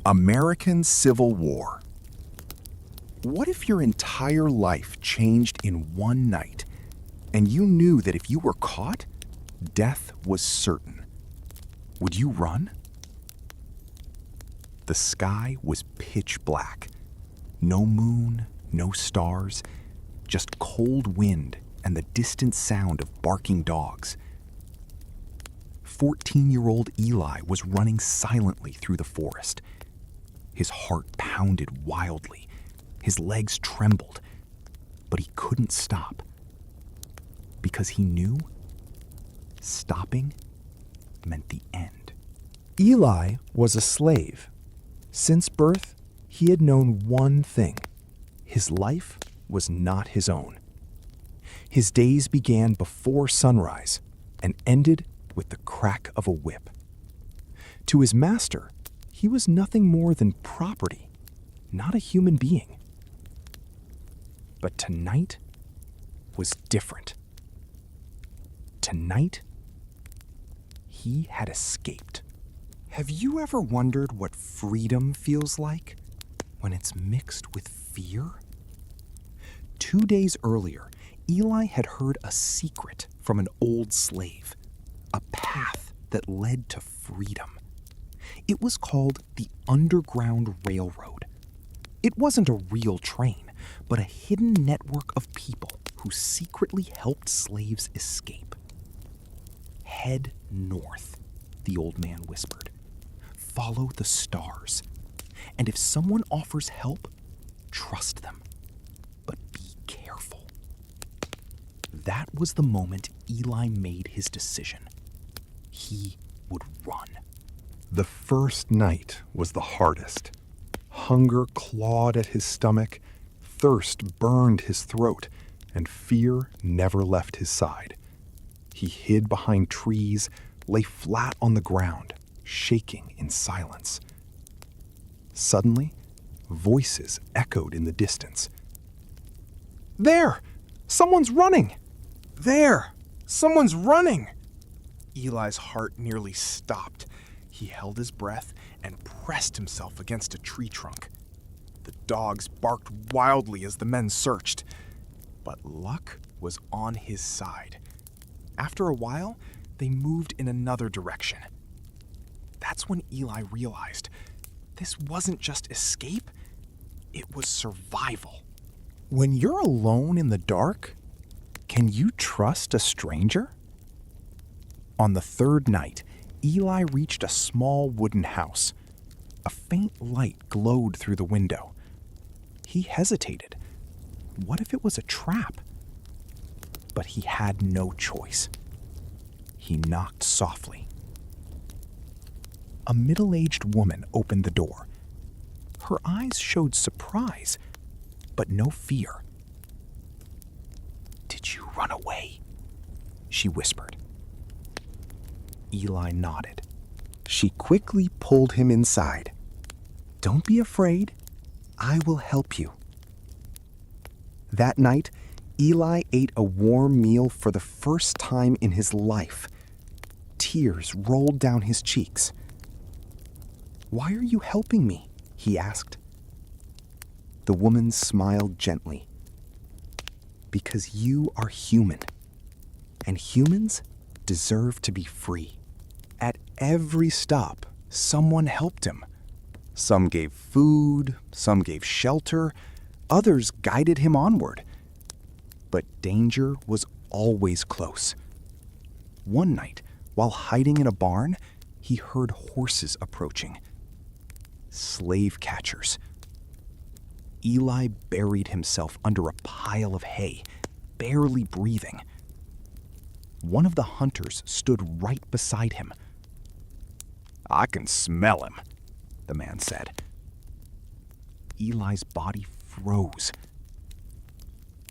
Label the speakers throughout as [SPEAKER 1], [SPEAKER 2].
[SPEAKER 1] American Civil War. What if your entire life changed in one night, and you knew that if you were caught, death was certain? Would you run? The sky was pitch black. No moon, no stars, just cold wind and the distant sound of barking dogs. 14-year-old Eli was running silently through the forest. His heart pounded wildly. His legs trembled, but he couldn't stop. Because he knew stopping meant the end.
[SPEAKER 2] Eli was a slave. Since birth, he had known one thing. His life was not his own. His days began before sunrise and ended with the crack of a whip. To his master, he was nothing more than property, not a human being. But tonight was different. Tonight, he had escaped. Have you ever wondered what freedom feels like when it's mixed with fear? 2 days earlier, Eli had heard a secret from an old slave, a path that led to freedom. It was called the Underground Railroad. It wasn't a real train, but a hidden network of people who secretly helped slaves escape. Head north, the old man whispered. Follow the stars. And if someone offers help, trust them. But be careful. That was the moment Eli made his decision. He would run. The first night was the hardest. Hunger clawed at his stomach, thirst burned his throat, and fear never left his side. He hid behind trees, lay flat on the ground, shaking in silence. Suddenly, voices echoed in the distance. "There! Someone's running! There! Someone's running!" Eli's heart nearly stopped. He held his breath and pressed himself against a tree trunk. The dogs barked wildly as the men searched, but luck was on his side. After a while, they moved in another direction. That's when Eli realized this wasn't just escape, it was survival. When you're alone in the dark, can you trust a stranger? On the third night, Eli reached a small wooden house. A faint light glowed through the window. He hesitated. What if it was a trap? But he had no choice. He knocked softly. A middle-aged woman opened the door. Her eyes showed surprise, but no fear. "Did you run away?" she whispered. Eli nodded. She quickly pulled him inside. "Don't be afraid. I will help you." That night, Eli ate a warm meal for the first time in his life. Tears rolled down his cheeks. "Why are you helping me?" he asked. The woman smiled gently. "Because you are human, and humans deserve to be free." At every stop, someone helped him. Some gave food, some gave shelter, others guided him onward. But danger was always close. One night, while hiding in a barn, he heard horses approaching. Slave catchers. Eli buried himself under a pile of hay, barely breathing. One of the hunters stood right beside him. "I can smell him," the man said. Eli's body froze.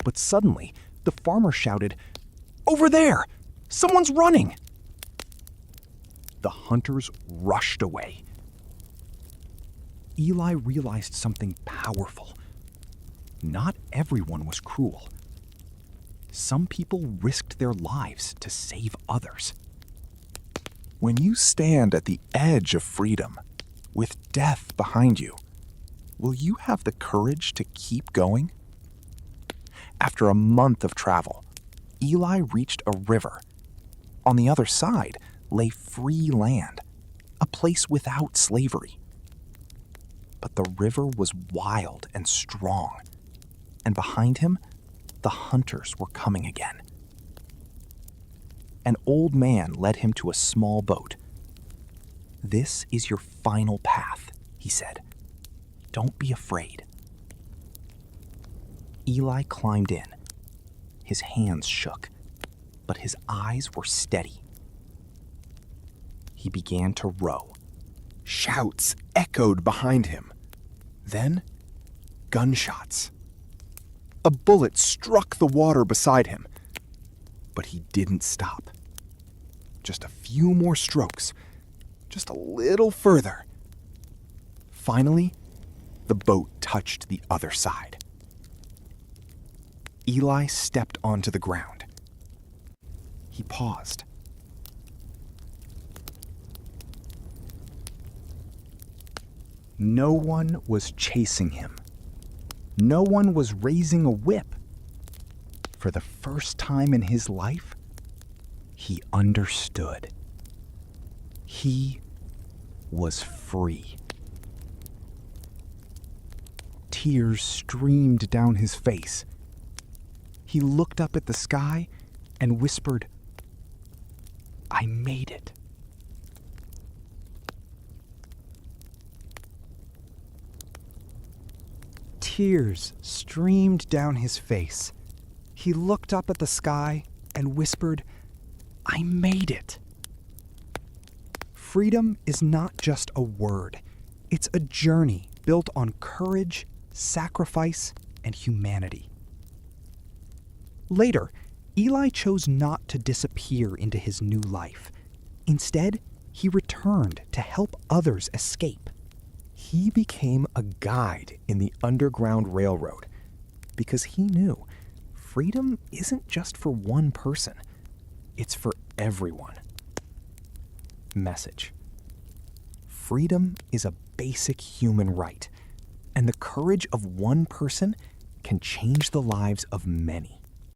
[SPEAKER 2] But suddenly, the farmer shouted, "Over there! Someone's running!" The hunters rushed away. Eli realized something powerful. Not everyone was cruel. Some people risked their lives to save others. When you stand at the edge of freedom, With death behind you, will you have the courage to keep going? After a month of travel, Eli reached a river. On the other side lay free land, a place without slavery. But the river was wild and strong, and behind him, the hunters were coming again. An old man led him to a small boat. "This is your final path," he said. "Don't be afraid." Eli climbed in. His hands shook, but his eyes were steady. He began to row. Shouts echoed behind him. Then, gunshots. A bullet struck the water beside him, but he didn't stop. Just a few more strokes, just a little further. Finally, the boat touched the other side. Eli stepped onto the ground. He paused. No one was chasing him. No one was raising a whip. For the first time in his life, he understood. He was free. Tears streamed down his face. He looked up at the sky and whispered, "I made it." Tears streamed down his face. He looked up at the sky and whispered, "I made it." Freedom is not just a word. It's a journey built on courage, sacrifice, and humanity. Later, Eli chose not to disappear into his new life. Instead, he returned to help others escape. He became a guide in the Underground Railroad because he knew freedom isn't just for one person, it's for everyone. Message: freedom is a basic human right, and the courage of one person can change the lives of many.